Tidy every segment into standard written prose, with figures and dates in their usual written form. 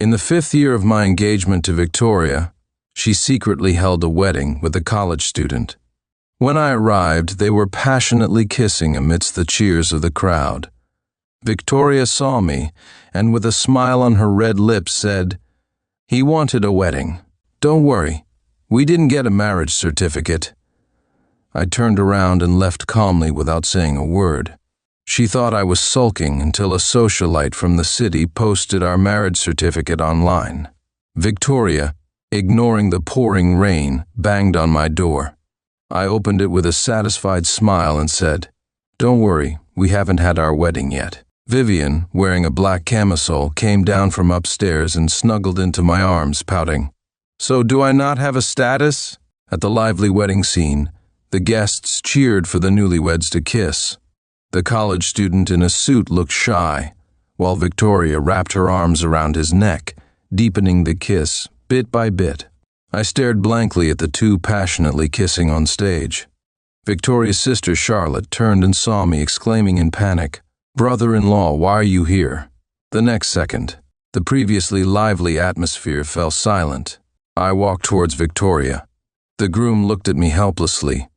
In the 5th year of my engagement to Victoria, she secretly held a wedding with a college student. When I arrived, they were passionately kissing amidst the cheers of the crowd. Victoria saw me, and with a smile on her red lips said, "He wanted a wedding. Don't worry, we didn't get a marriage certificate." I turned around and left calmly without saying a word. She thought I was sulking until a socialite from the city posted our marriage certificate online. Victoria, ignoring the pouring rain, banged on my door. I opened it with a satisfied smile and said, "Don't worry, we haven't had our wedding yet." Vivian, wearing a black camisole, came down from upstairs and snuggled into my arms, pouting. "So do I not have a status?" At the lively wedding scene, the guests cheered for the newlyweds to kiss. The college student in a suit looked shy, while Victoria wrapped her arms around his neck, deepening the kiss bit by bit. I stared blankly at the two passionately kissing on stage. Victoria's sister Charlotte turned and saw me, exclaiming in panic, "Brother-in-law, why are you here?" The next second, the previously lively atmosphere fell silent. I walked towards Victoria. The groom looked at me helplessly.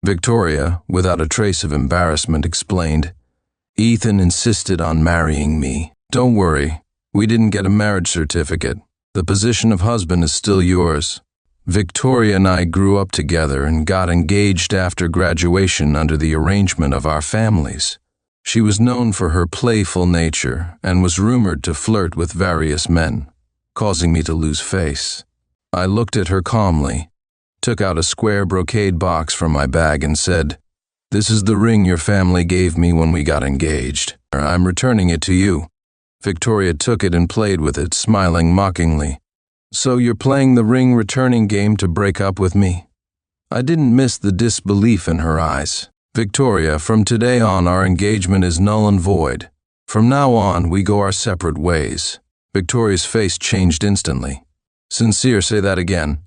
Victoria, without a trace of embarrassment, explained, "Ethan insisted on marrying me. Don't worry, we didn't get a marriage certificate. The position of husband is still yours." Victoria and I grew up together and got engaged after graduation under the arrangement of our families. She was known for her playful nature and was rumored to flirt with various men, causing me to lose face. I looked at her calmly, took out a square brocade box from my bag and said, "This is the ring your family gave me when we got engaged. I'm returning it to you." Victoria took it and played with it, smiling mockingly. "So you're playing the ring-returning game to break up with me?" I didn't miss the disbelief in her eyes. "Victoria, from today on our engagement is null and void. From now on we go our separate ways." Victoria's face changed instantly. "Sincere, say that again."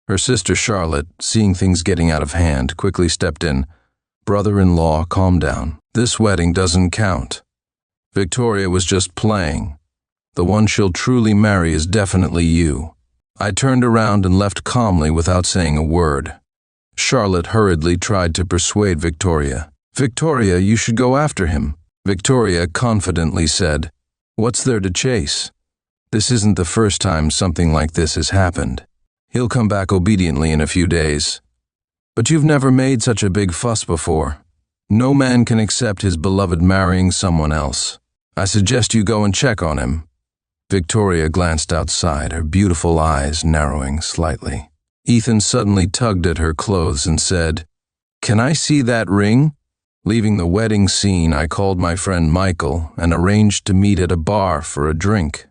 Her sister Charlotte, seeing things getting out of hand, quickly stepped in. "Brother-in-law, calm down. This wedding doesn't count. Victoria was just playing. The one she'll truly marry is definitely you." I turned around and left calmly without saying a word. Charlotte hurriedly tried to persuade Victoria. "Victoria, you should go after him." Victoria confidently said, "What's there to chase? This isn't the first time something like this has happened. He'll come back obediently in a few days. But you've never made such a big fuss before. No man can accept his beloved marrying someone else. I suggest you go and check on him." Victoria glanced outside, her beautiful eyes narrowing slightly. Ethan suddenly tugged at her clothes and said, "Can I see that ring?" Leaving the wedding scene, I called my friend Michael and arranged to meet at a bar for a drink.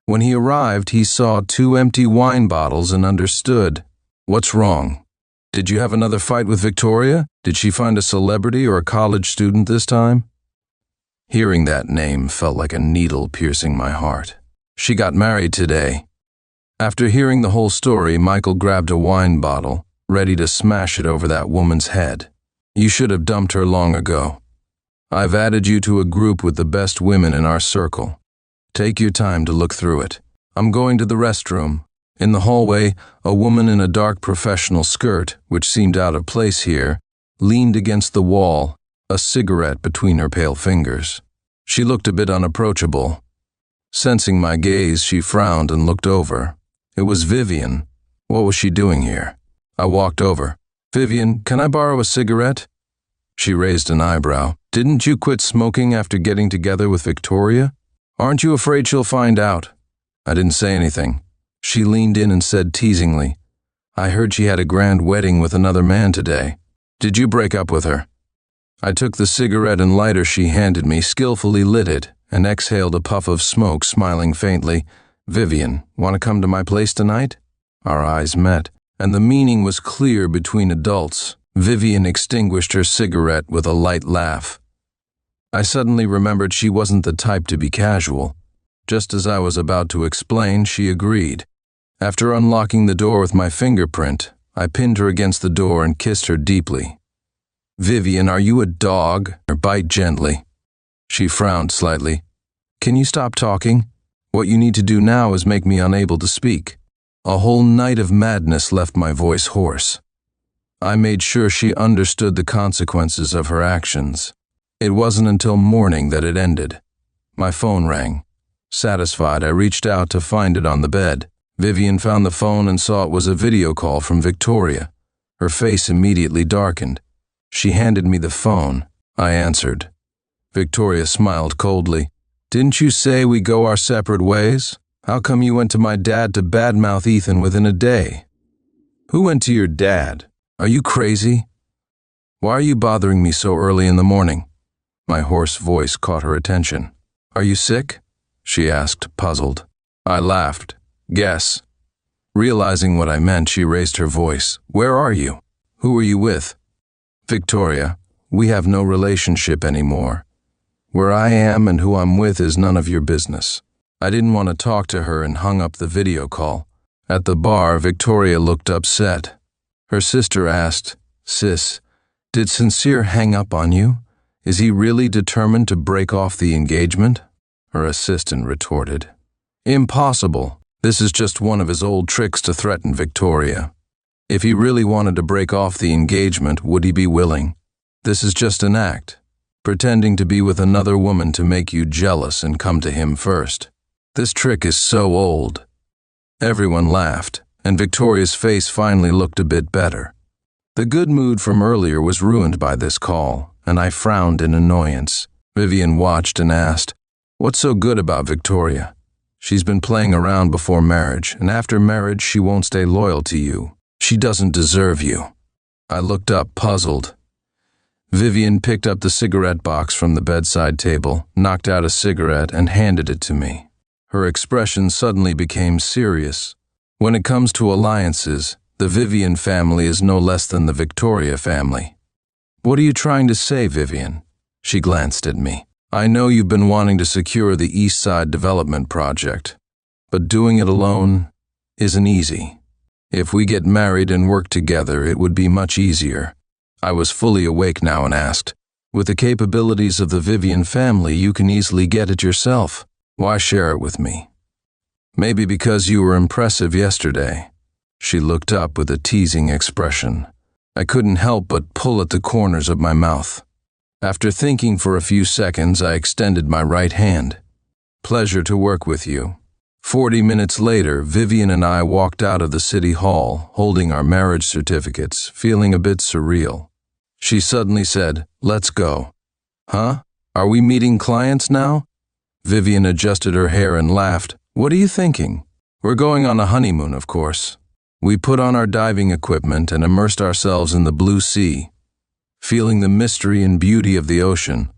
When he arrived, he saw 2 empty wine bottles and understood. "What's wrong? Did you have another fight with Victoria? Did she find a celebrity or a college student this time?" Hearing that name felt like a needle piercing my heart. "She got married today." After hearing the whole story, Michael grabbed a wine bottle, ready to smash it over that woman's head. "You should have dumped her long ago. I've added you to a group with the best women in our circle. Take your time to look through it. I'm going to the restroom." In the hallway, a woman in a dark professional skirt, which seemed out of place here, leaned against the wall, a cigarette between her pale fingers. She looked a bit unapproachable. Sensing my gaze, she frowned and looked over. It was Vivian. What was she doing here? I walked over. "Vivian, can I borrow a cigarette?" She raised an eyebrow. "Didn't you quit smoking after getting together with Victoria? Aren't you afraid she'll find out?" I didn't say anything. She leaned in and said teasingly, "I heard she had a grand wedding with another man today. Did you break up with her?" I took the cigarette and lighter she handed me, skillfully lit it, and exhaled a puff of smoke, smiling faintly. "Vivian, want to come to my place tonight?" Our eyes met, and the meaning was clear between adults. Vivian extinguished her cigarette with a light laugh. I suddenly remembered she wasn't the type to be casual. Just as I was about to explain, she agreed. After unlocking the door with my fingerprint, I pinned her against the door and kissed her deeply. "Vivian, are you a dog? Or bite gently." She frowned slightly. "Can you stop talking? What you need to do now is make me unable to speak." A whole night of madness left my voice hoarse. I made sure she understood the consequences of her actions. It wasn't until morning that it ended. My phone rang. Satisfied, I reached out to find it on the bed. Vivian found the phone and saw it was a video call from Victoria. Her face immediately darkened. She handed me the phone. I answered. Victoria smiled coldly. "Didn't you say we go our separate ways? How come you went to my dad to badmouth Ethan within a day?" "Who went to your dad? Are you crazy? Why are you bothering me so early in the morning?" My hoarse voice caught her attention. "Are you sick?" she asked, puzzled. I laughed. "Guess." Realizing what I meant, she raised her voice. "Where are you? Who are you with?" "Victoria, we have no relationship anymore. Where I am and who I'm with is none of your business." I didn't want to talk to her and hung up the video call. At the bar, Victoria looked upset. Her sister asked, "Sis, did Sincere hang up on you? Is he really determined to break off the engagement?" Her assistant retorted, "Impossible. This is just one of his old tricks to threaten Victoria. If he really wanted to break off the engagement, would he be willing? This is just an act, pretending to be with another woman to make you jealous and come to him first. This trick is so old." Everyone laughed, and Victoria's face finally looked a bit better. The good mood from earlier was ruined by this call, and I frowned in annoyance. Vivian watched and asked, "What's so good about Victoria? She's been playing around before marriage, and after marriage she won't stay loyal to you. She doesn't deserve you." I looked up, puzzled. Vivian picked up the cigarette box from the bedside table, knocked out a cigarette, and handed it to me. Her expression suddenly became serious. "When it comes to alliances, the Vivian family is no less than the Victoria family." "What are you trying to say, Vivian?" She glanced at me. "I know you've been wanting to secure the East Side Development project, but doing it alone isn't easy. If we get married and work together, it would be much easier." I was fully awake now and asked, "With the capabilities of the Vivian family, you can easily get it yourself. Why share it with me?" "Maybe because you were impressive yesterday." She looked up with a teasing expression. I couldn't help but pull at the corners of my mouth. After thinking for a few seconds, I extended my right hand. "Pleasure to work with you." 40 minutes later, Vivian and I walked out of the city hall, holding our marriage certificates, feeling a bit surreal. She suddenly said, "Let's go." "Huh? Are we meeting clients now?" Vivian adjusted her hair and laughed. "What are you thinking?" "We're going on a honeymoon, of course." We put on our diving equipment and immersed ourselves in the blue sea, feeling the mystery and beauty of the ocean,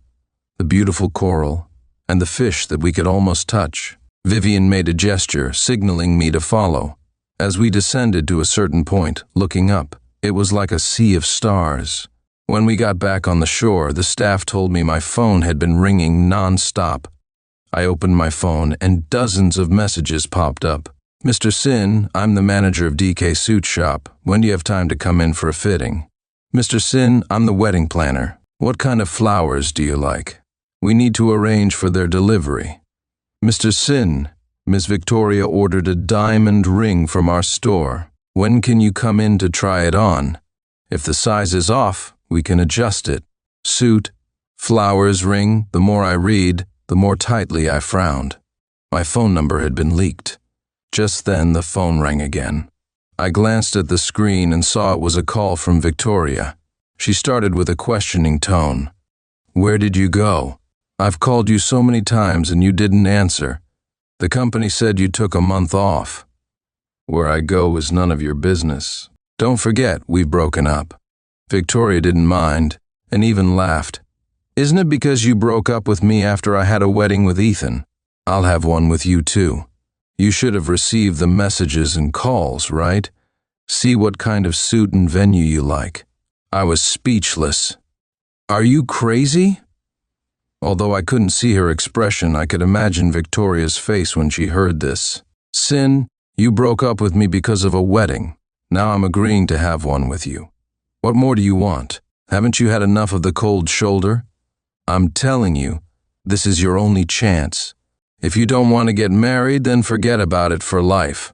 the beautiful coral, and the fish that we could almost touch. Vivian made a gesture, signaling me to follow. As we descended to a certain point, looking up, it was like a sea of stars. When we got back on the shore, the staff told me my phone had been ringing non-stop. I opened my phone and dozens of messages popped up. "Mr. Sin, I'm the manager of DK Suit Shop. When do you have time to come in for a fitting?" "Mr. Sin, I'm the wedding planner. What kind of flowers do you like? We need to arrange for their delivery." "Mr. Sin, Miss Victoria ordered a diamond ring from our store. When can you come in to try it on? If the size is off, we can adjust it." Suit, flowers, ring. The more I read, the more tightly I frowned. My phone number had been leaked. Just then, the phone rang again. I glanced at the screen and saw it was a call from Victoria. She started with a questioning tone. "Where did you go? I've called you so many times and you didn't answer. The company said you took a month off." "Where I go is none of your business. Don't forget, we've broken up." Victoria didn't mind, and even laughed. "Isn't it because you broke up with me after I had a wedding with Ethan? I'll have one with you too. You should have received the messages and calls, right? See what kind of suit and venue you like." I was speechless. "Are you crazy?" Although I couldn't see her expression, I could imagine Victoria's face when she heard this. "Sin, you broke up with me because of a wedding. Now I'm agreeing to have one with you. What more do you want? Haven't you had enough of the cold shoulder? I'm telling you, this is your only chance. If you don't want to get married, then forget about it for life.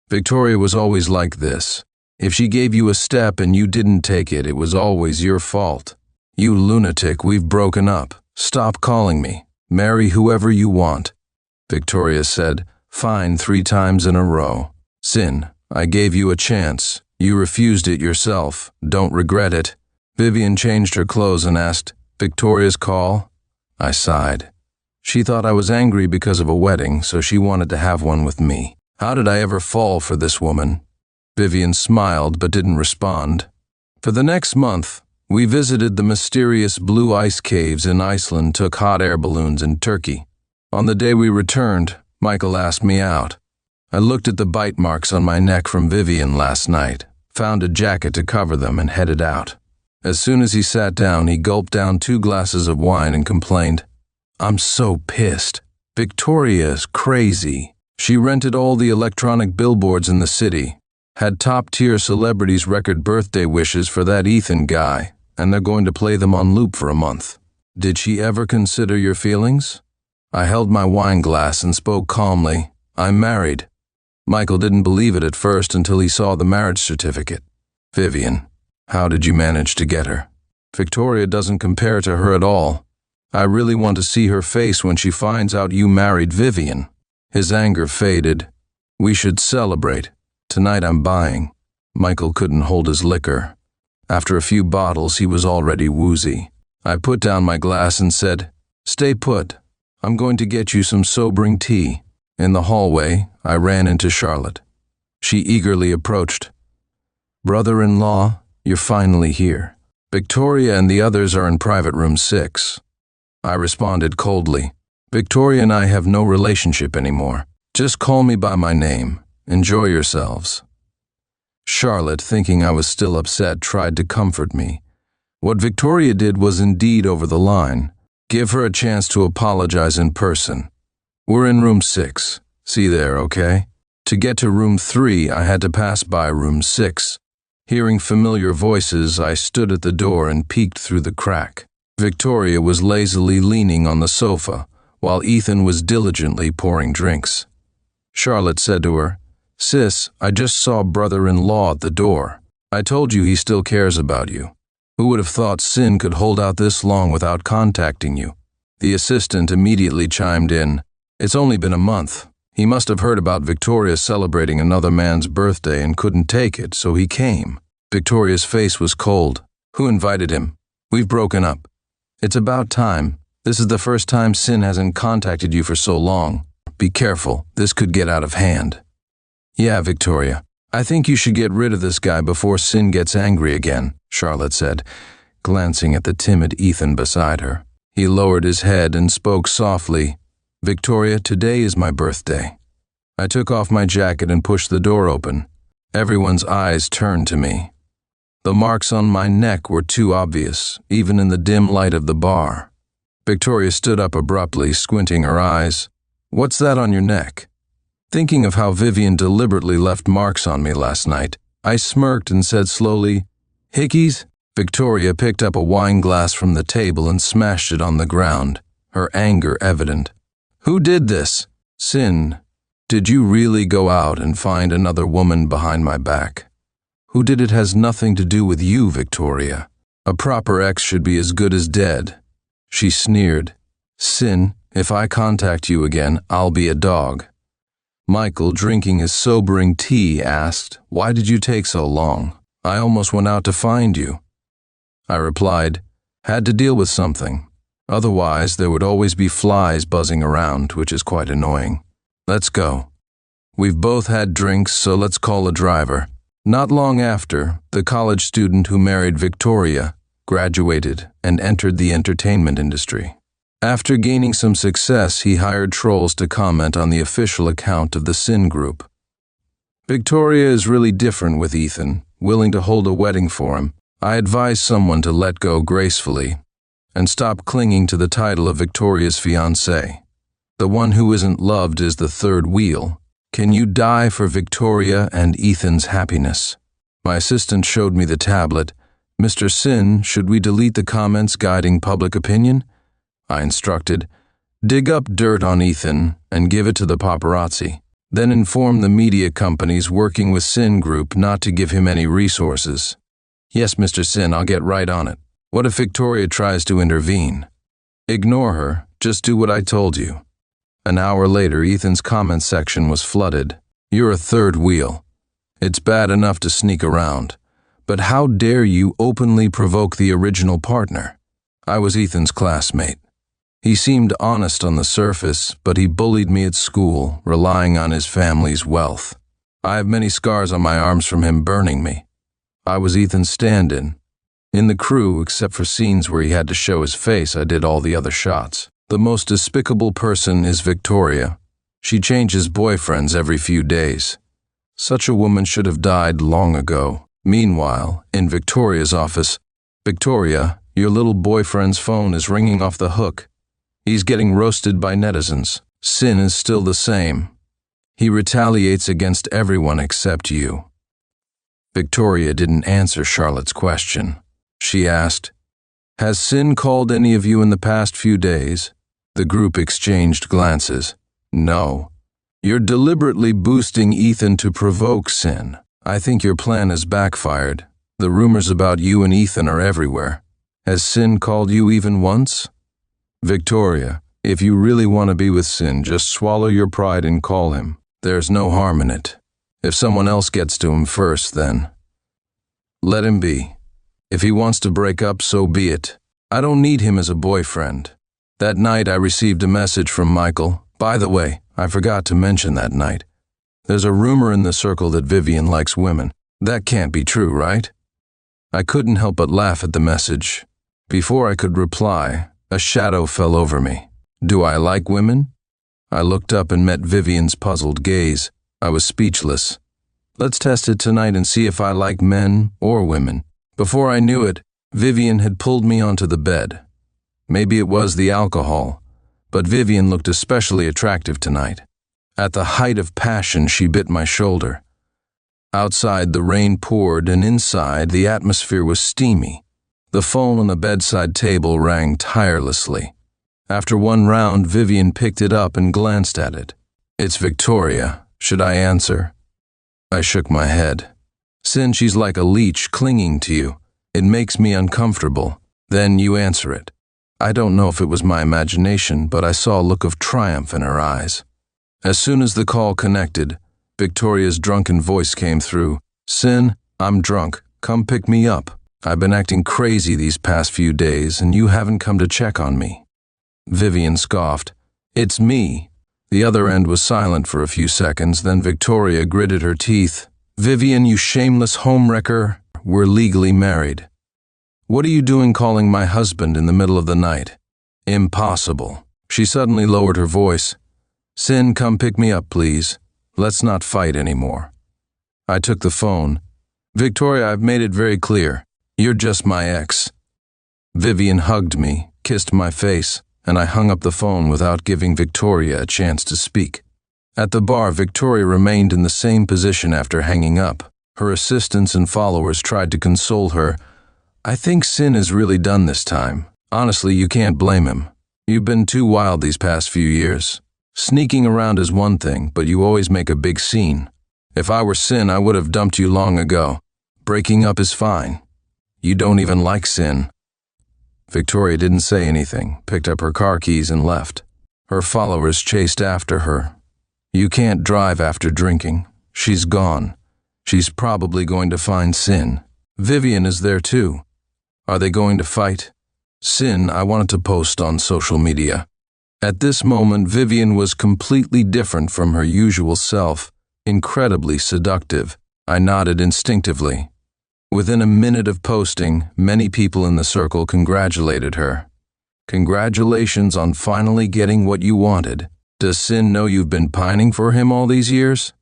Victoria was always like this. If she gave you a step and you didn't take it, it was always your fault. You lunatic, we've broken up. Stop calling me. Marry whoever you want. Victoria said, fine 3 times in a row. Sin, I gave you a chance. You refused it yourself. Don't regret it. Vivian changed her clothes and asked, Victoria's call? I sighed. She thought I was angry because of a wedding, so she wanted to have one with me. How did I ever fall for this woman? Vivian smiled but didn't respond. For the next month, we visited the mysterious blue ice caves in Iceland, took hot air balloons in Turkey. On the day we returned, Michael asked me out. I looked at the bite marks on my neck from Vivian last night, found a jacket to cover them, and headed out. As soon as he sat down, he gulped down 2 glasses of wine and complained, I'm so pissed. Victoria's crazy. She rented all the electronic billboards in the city, had top-tier celebrities record birthday wishes for that Ethan guy, and they're going to play them on loop for a month. Did she ever consider your feelings? I held my wine glass and spoke calmly. I'm married. Michael didn't believe it at first until he saw the marriage certificate. Vivian, how did you manage to get her? Victoria doesn't compare to her at all. I really want to see her face when she finds out you married Vivian. His anger faded. We should celebrate. Tonight I'm buying. Michael couldn't hold his liquor. After a few bottles, he was already woozy. I put down my glass and said, Stay put. I'm going to get you some sobering tea. In the hallway, I ran into Charlotte. She eagerly approached. Brother-in-law, you're finally here. Victoria and the others are in private room 6. I responded coldly. Victoria and I have no relationship anymore. Just call me by my name. Enjoy yourselves. Charlotte, thinking I was still upset, tried to comfort me. What Victoria did was indeed over the line. Give her a chance to apologize in person. We're in room 6. See there, okay? To get to room 3, I had to pass by room 6. Hearing familiar voices, I stood at the door and peeked through the crack. Victoria was lazily leaning on the sofa, while Ethan was diligently pouring drinks. Charlotte said to her, Sis, I just saw brother-in-law at the door. I told you he still cares about you. Who would have thought Sin could hold out this long without contacting you? The assistant immediately chimed in. It's only been a month. He must have heard about Victoria celebrating another man's birthday and couldn't take it, so he came. Victoria's face was cold. Who invited him? We've broken up. It's about time. This is the first time Sin hasn't contacted you for so long. Be careful, this could get out of hand. Yeah, Victoria, I think you should get rid of this guy before Sin gets angry again, Charlotte said, glancing at the timid Ethan beside her. He lowered his head and spoke softly. Victoria, today is my birthday. I took off my jacket and pushed the door open. Everyone's eyes turned to me. The marks on my neck were too obvious, even in the dim light of the bar. Victoria stood up abruptly, squinting her eyes. What's that on your neck? Thinking of how Vivian deliberately left marks on me last night, I smirked and said slowly, Hickeys? Victoria picked up a wine glass from the table and smashed it on the ground, her anger evident. Who did this? Sin. Did you really go out and find another woman behind my back? Who did it has nothing to do with you, Victoria. A proper ex should be as good as dead. She sneered. Sin, if I contact you again, I'll be a dog. Michael, drinking his sobering tea, asked, Why did you take so long? I almost went out to find you. I replied, Had to deal with something. Otherwise, there would always be flies buzzing around, which is quite annoying. Let's go. We've both had drinks, so let's call a driver. Not long after, the college student who married Victoria graduated and entered the entertainment industry. After gaining some success, he hired trolls to comment on the official account of the Sin Group. Victoria is really different with Ethan, willing to hold a wedding for him. I advise someone to let go gracefully and stop clinging to the title of Victoria's fiancée. The one who isn't loved is the third wheel. Can you die for Victoria and Ethan's happiness? My assistant showed me the tablet. Mr. Sin, should we delete the comments guiding public opinion? I instructed. Dig up dirt on Ethan and give it to the paparazzi. Then inform the media companies working with Sin Group not to give him any resources. Yes, Mr. Sin, I'll get right on it. What if Victoria tries to intervene? Ignore her, just do what I told you. An hour later, Ethan's comment section was flooded. You're a third wheel. It's bad enough to sneak around, but how dare you openly provoke the original partner? I was Ethan's classmate. He seemed honest on the surface, but he bullied me at school, relying on his family's wealth. I have many scars on my arms from him burning me. I was Ethan's stand-in. In the crew, except for scenes where he had to show his face, I did all the other shots. The most despicable person is Victoria. She changes boyfriends every few days. Such a woman should have died long ago. Meanwhile, in Victoria's office, Victoria, your little boyfriend's phone is ringing off the hook. He's getting roasted by netizens. Sin is still the same. He retaliates against everyone except you. Victoria didn't answer Charlotte's question. She asked, Has Sin called any of you in the past few days? The group exchanged glances. No. You're deliberately boosting Ethan to provoke Sin. I think your plan has backfired. The rumors about you and Ethan are everywhere. Has Sin called you even once? Victoria, if you really want to be with Sin, just swallow your pride and call him. There's no harm in it. If someone else gets to him first, then let him be. If he wants to break up, so be it. I don't need him as a boyfriend. That night I received a message from Michael. By the way, I forgot to mention that night. There's a rumor in the circle that Vivian likes women. That can't be true, right? I couldn't help but laugh at the message. Before I could reply, a shadow fell over me. Do I like women? I looked up and met Vivian's puzzled gaze. I was speechless. Let's test it tonight and see if I like men or women. Before I knew it, Vivian had pulled me onto the bed. Maybe it was the alcohol, but Vivian looked especially attractive tonight. At the height of passion, she bit my shoulder. Outside, the rain poured, and inside, the atmosphere was steamy. The phone on the bedside table rang tirelessly. After one round, Vivian picked it up and glanced at it. It's Victoria. Should I answer? I shook my head. Sin, she's like a leech clinging to you. It makes me uncomfortable. Then you answer it. I don't know if it was my imagination, but I saw a look of triumph in her eyes. As soon as the call connected, Victoria's drunken voice came through. Sin, I'm drunk. Come pick me up. I've been acting crazy these past few days, and you haven't come to check on me. Vivian scoffed. It's me. The other end was silent for a few seconds, then Victoria gritted her teeth. Vivian, you shameless homewrecker, we're legally married. What are you doing calling my husband in the middle of the night? Impossible. She suddenly lowered her voice. Sin, come pick me up, please. Let's not fight anymore. I took the phone. Victoria, I've made it very clear. You're just my ex. Vivian hugged me, kissed my face, and I hung up the phone without giving Victoria a chance to speak. At the bar, Victoria remained in the same position after hanging up. Her assistants and followers tried to console her. I think Sin is really done this time. Honestly, you can't blame him. You've been too wild these past few years. Sneaking around is one thing, but you always make a big scene. If I were Sin, I would have dumped you long ago. Breaking up is fine. You don't even like Sin. Victoria didn't say anything, picked up her car keys and left. Her followers chased after her. You can't drive after drinking. She's gone. She's probably going to find Sin. Vivian is there too. Are they going to fight? Sin, I wanted to post on social media. At this moment, Vivian was completely different from her usual self, incredibly seductive. I nodded instinctively. Within a minute of posting, many people in the circle congratulated her. Congratulations on finally getting what you wanted. Does Sin know you've been pining for him all these years?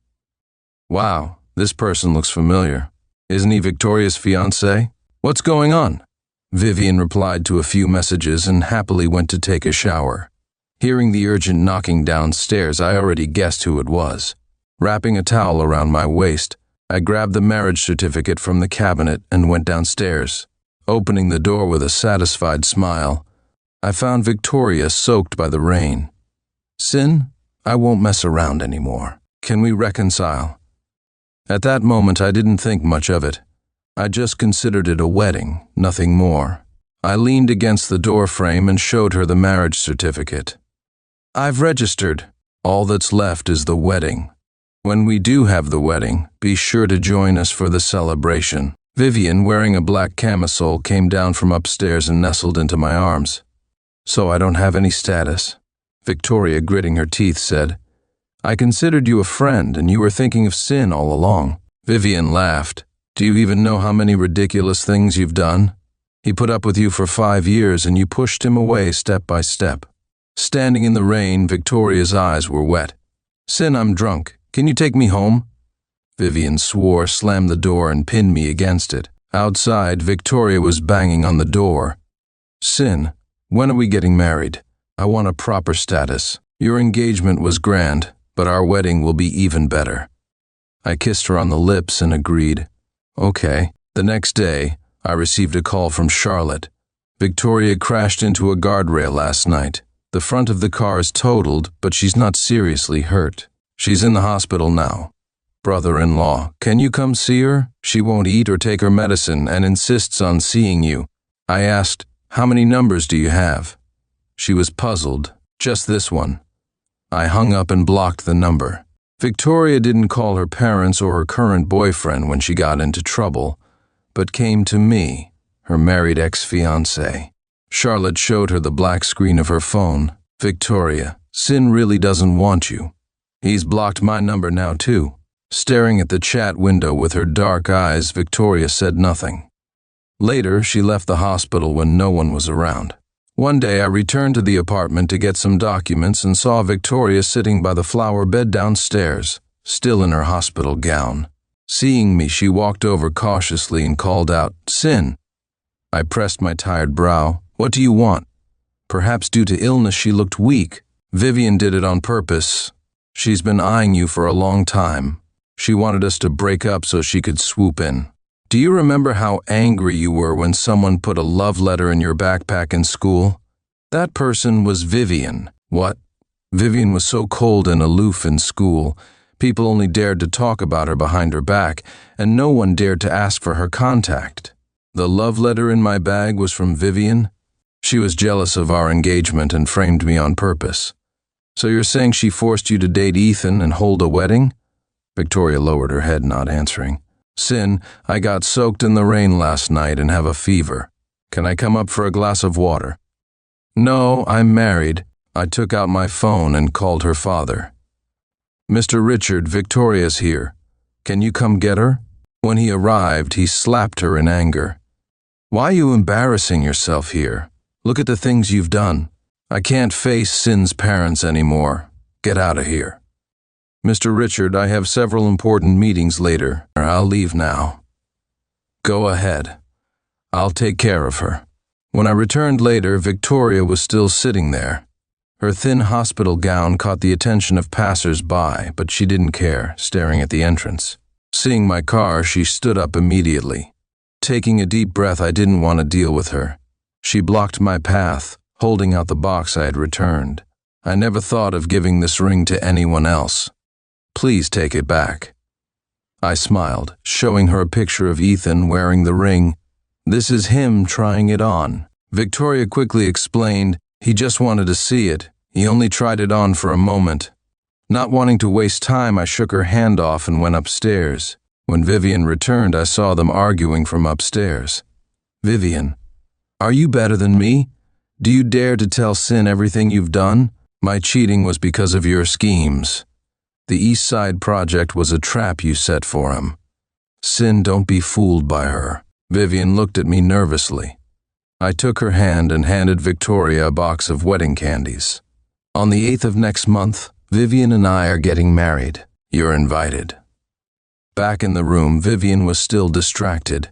Wow, this person looks familiar. Isn't he Victoria's fiancé? What's going on? Vivian replied to a few messages and happily went to take a shower. Hearing the urgent knocking downstairs, I already guessed who it was. Wrapping a towel around my waist, I grabbed the marriage certificate from the cabinet and went downstairs. Opening the door with a satisfied smile, I found Victoria soaked by the rain. Sin, I won't mess around anymore. Can we reconcile? At that moment, I didn't think much of it. I just considered it a wedding, nothing more. I leaned against the door frame and showed her the marriage certificate. I've registered. All that's left is the wedding. When we do have the wedding, be sure to join us for the celebration. Vivian, wearing a black camisole, came down from upstairs and nestled into my arms. So I don't have any status? Victoria, gritting her teeth, said. I considered you a friend, and you were thinking of Sin all along. Vivian laughed. Do you even know how many ridiculous things you've done? He put up with you for 5 years, and you pushed him away step by step. Standing in the rain, Victoria's eyes were wet. Sin, I'm drunk. Can you take me home? Vivian swore, slammed the door, and pinned me against it. Outside, Victoria was banging on the door. Sin, when are we getting married? I want a proper status. Your engagement was grand, but our wedding will be even better. I kissed her on the lips and agreed. Okay. The next day, I received a call from Charlotte. Victoria crashed into a guardrail last night. The front of the car is totaled, but she's not seriously hurt. She's in the hospital now. Brother-in-law, can you come see her? She won't eat or take her medicine and insists on seeing you. I asked, how many numbers do you have? She was puzzled. Just this one. I hung up and blocked the number. Victoria didn't call her parents or her current boyfriend when she got into trouble, but came to me, her married ex-fiancé. Charlotte showed her the black screen of her phone. Victoria, Sin really doesn't want you. He's blocked my number now too. Staring at the chat window with her dark eyes, Victoria said nothing. Later, she left the hospital when no one was around. One day, I returned to the apartment to get some documents and saw Victoria sitting by the flower bed downstairs, still in her hospital gown. Seeing me, she walked over cautiously and called out, Sin. I pressed my tired brow. What do you want? Perhaps due to illness, she looked weak. Vivian did it on purpose. She's been eyeing you for a long time. She wanted us to break up so she could swoop in. Do you remember how angry you were when someone put a love letter in your backpack in school? That person was Vivian. What? Vivian was so cold and aloof in school. People only dared to talk about her behind her back, and no one dared to ask for her contact. The love letter in my bag was from Vivian? She was jealous of our engagement and framed me on purpose. So you're saying she forced you to date Ethan and hold a wedding? Victoria lowered her head, not answering. Sin, I got soaked in the rain last night and have a fever. Can I come up for a glass of water? No, I'm married. I took out my phone and called her father. Mr. Richard, Victoria's here. Can you come get her? When he arrived, he slapped her in anger. Why are you embarrassing yourself here? Look at the things you've done. I can't face Sin's parents anymore. Get out of here. Mr. Richard, I have several important meetings later. I'll leave now. Go ahead. I'll take care of her. When I returned later, Victoria was still sitting there. Her thin hospital gown caught the attention of passers-by, but she didn't care, staring at the entrance. Seeing my car, she stood up immediately. Taking a deep breath, I didn't want to deal with her. She blocked my path, holding out the box I had returned. I never thought of giving this ring to anyone else. Please take it back. I smiled, showing her a picture of Ethan wearing the ring. This is him trying it on. Victoria quickly explained, he just wanted to see it. He only tried it on for a moment. Not wanting to waste time, I shook her hand off and went upstairs. When Vivian returned, I saw them arguing from upstairs. Vivian, are you better than me? Do you dare to tell Sin everything you've done? My cheating was because of your schemes. The East Side project was a trap you set for him. Sin, don't be fooled by her. Vivian looked at me nervously. I took her hand and handed Victoria a box of wedding candies. On the 8th of next month, Vivian and I are getting married. You're invited. Back in the room, Vivian was still distracted.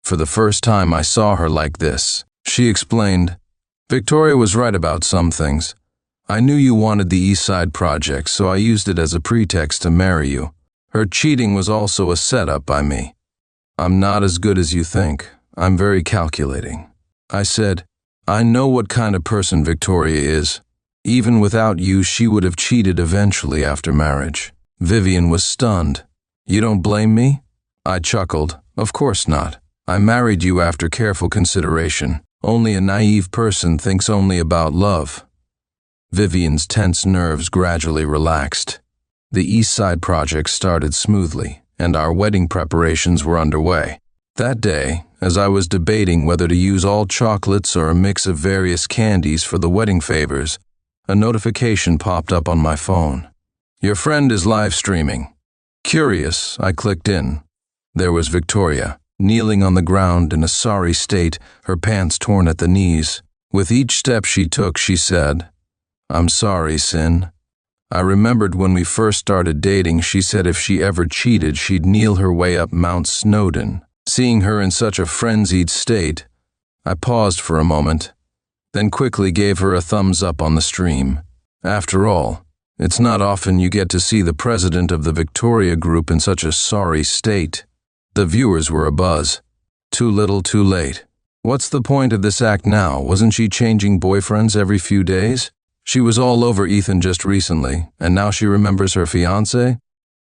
For the first time, I saw her like this. She explained, Victoria was right about some things. I knew you wanted the East Side project, so I used it as a pretext to marry you. Her cheating was also a setup by me. I'm not as good as you think. I'm very calculating. I said, I know what kind of person Victoria is. Even without you, she would have cheated eventually after marriage. Vivian was stunned. You don't blame me? I chuckled. Of course not. I married you after careful consideration. Only a naive person thinks only about love. Vivian's tense nerves gradually relaxed. The East Side project started smoothly, and our wedding preparations were underway. That day, as I was debating whether to use all chocolates or a mix of various candies for the wedding favors, a notification popped up on my phone. Your friend is live streaming. Curious, I clicked in. There was Victoria, kneeling on the ground in a sorry state, her pants torn at the knees. With each step she took, she said, "I'm sorry, Sin. I remembered when we first started dating, she said if she ever cheated, she'd kneel her way up Mount Snowdon." Seeing her in such a frenzied state, I paused for a moment, then quickly gave her a thumbs up on the stream. After all, it's not often you get to see the president of the Victoria Group in such a sorry state. The viewers were abuzz. Too little, too late. What's the point of this act now? Wasn't she changing boyfriends every few days? She was all over Ethan just recently, and now she remembers her fiancé?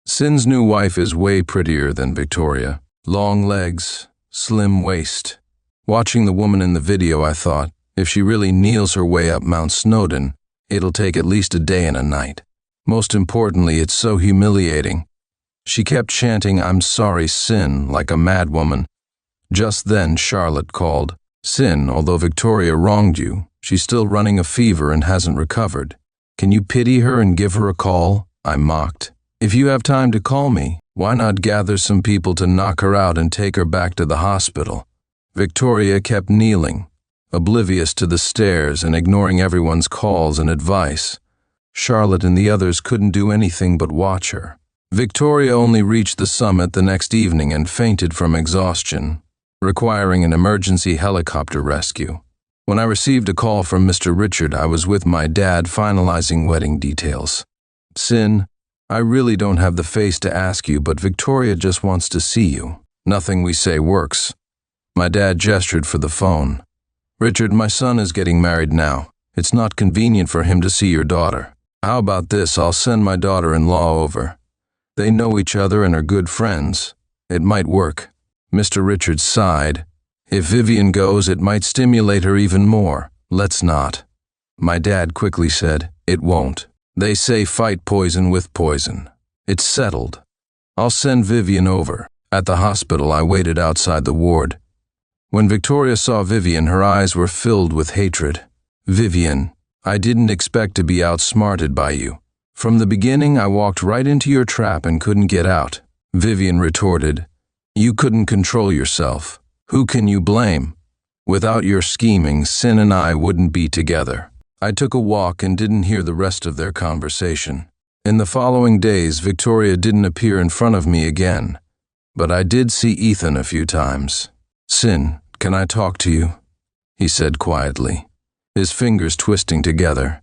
Sin's new wife is way prettier than Victoria. Long legs, slim waist. Watching the woman in the video, I thought, if she really kneels her way up Mount Snowdon, it'll take at least a day and a night. Most importantly, it's so humiliating. She kept chanting, "I'm sorry, Sin," like a madwoman. Just then, Charlotte called. "Sin, although Victoria wronged you, she's still running a fever and hasn't recovered. Can you pity her and give her a call?" I mocked. "If you have time to call me, why not gather some people to knock her out and take her back to the hospital?" Victoria kept kneeling, oblivious to the stares and ignoring everyone's calls and advice. Charlotte and the others couldn't do anything but watch her. Victoria only reached the summit the next evening and fainted from exhaustion, requiring an emergency helicopter rescue. When I received a call from Mr. Richard, I was with my dad finalizing wedding details. "Sin, I really don't have the face to ask you, but Victoria just wants to see you. Nothing we say works." My dad gestured for the phone. "Richard, my son is getting married now. It's not convenient for him to see your daughter. How about this? I'll send my daughter-in-law over. They know each other and are good friends. It might work." Mr. Richard sighed. "If Vivian goes, it might stimulate her even more. Let's not." My dad quickly said, "It won't. They say fight poison with poison. It's settled. I'll send Vivian over." At the hospital, I waited outside the ward. When Victoria saw Vivian, her eyes were filled with hatred. "Vivian, I didn't expect to be outsmarted by you. From the beginning, I walked right into your trap and couldn't get out." Vivian retorted, "You couldn't control yourself. Who can you blame? Without your scheming, Sin and I wouldn't be together." I took a walk and didn't hear the rest of their conversation. In the following days, Victoria didn't appear in front of me again, but I did see Ethan a few times. "Sin, can I talk to you?" he said quietly, his fingers twisting together.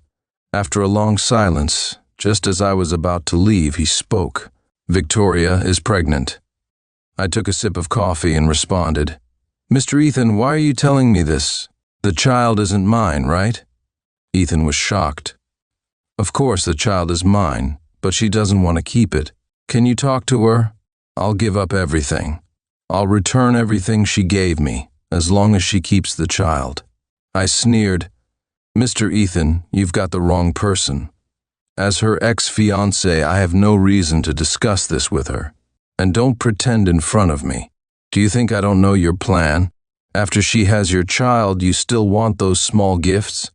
After a long silence, just as I was about to leave, he spoke. "Victoria is pregnant." I took a sip of coffee and responded, "Mr. Ethan, why are you telling me this? The child isn't mine, right?" Ethan was shocked. "Of course the child is mine, but she doesn't want to keep it. Can you talk to her? I'll give up everything. I'll return everything she gave me, as long as she keeps the child." I sneered. "Mr. Ethan, you've got the wrong person. As her ex-fiancé, I have no reason to discuss this with her. And don't pretend in front of me. Do you think I don't know your plan? After she has your child, you still want those small gifts?"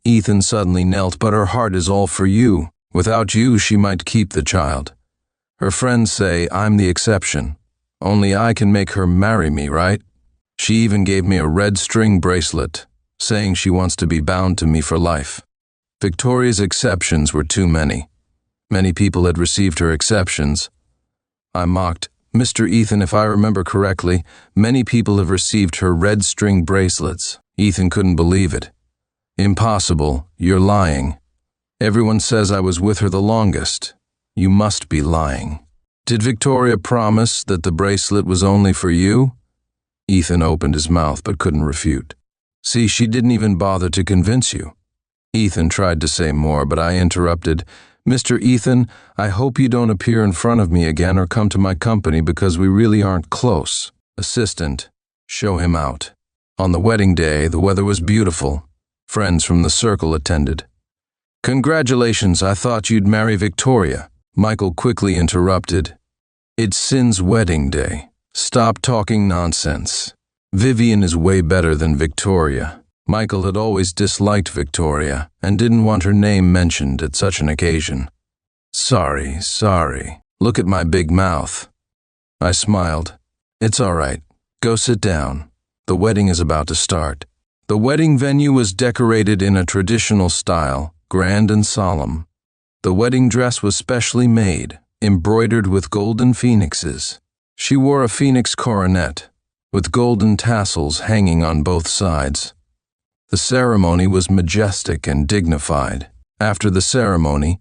Ethan suddenly knelt. "But her heart is all for you. Without you, she might keep the child. Her friends say I'm the exception. Only I can make her marry me, right? She even gave me a red string bracelet, saying she wants to be bound to me for life." Victoria's exceptions were too many. Many people had received her exceptions. I mocked. "Mr. Ethan, if I remember correctly, many people have received her red string bracelets." Ethan couldn't believe it. "Impossible. You're lying. Everyone says I was with her the longest. You must be lying." "Did Victoria promise that the bracelet was only for you?" Ethan opened his mouth but couldn't refute. "See, she didn't even bother to convince you. Ethan tried to say more, but I interrupted. Mr. Ethan, I hope you don't appear in front of me again or come to my company because we really aren't close. Assistant, show him out. On the wedding day, the weather was beautiful. Friends from the circle attended. Congratulations, I thought you'd marry Victoria. Michael quickly interrupted. It's Sin's wedding day. Stop talking nonsense. Vivian is way better than Victoria. Michael had always disliked Victoria and didn't want her name mentioned at such an occasion. Sorry. Look at my big mouth. I smiled. It's all right. Go sit down. The wedding is about to start. The wedding venue was decorated in a traditional style, grand and solemn. The wedding dress was specially made, embroidered with golden phoenixes. She wore a phoenix coronet, with golden tassels hanging on both sides. The ceremony was majestic and dignified. After the ceremony,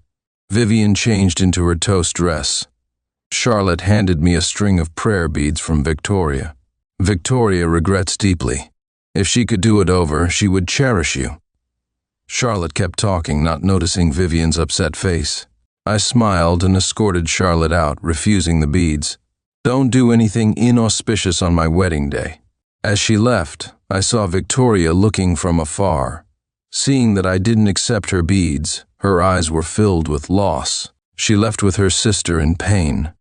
Vivian changed into her toast dress. Charlotte handed me a string of prayer beads from Victoria. Victoria regrets deeply. If she could do it over, she would cherish you. Charlotte kept talking, not noticing Vivian's upset face. I smiled and escorted Charlotte out, refusing the beads. Don't do anything inauspicious on my wedding day. As she left, I saw Victoria looking from afar. Seeing that I didn't accept her beads, her eyes were filled with loss. She left with her sister in pain.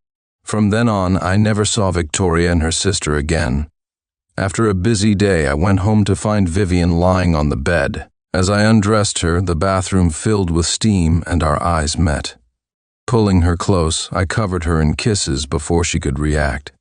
From then on, I never saw Victoria and her sister again. After a busy day, I went home to find Vivian lying on the bed. As I undressed her, the bathroom filled with steam and our eyes met. Pulling her close, I covered her in kisses before she could react.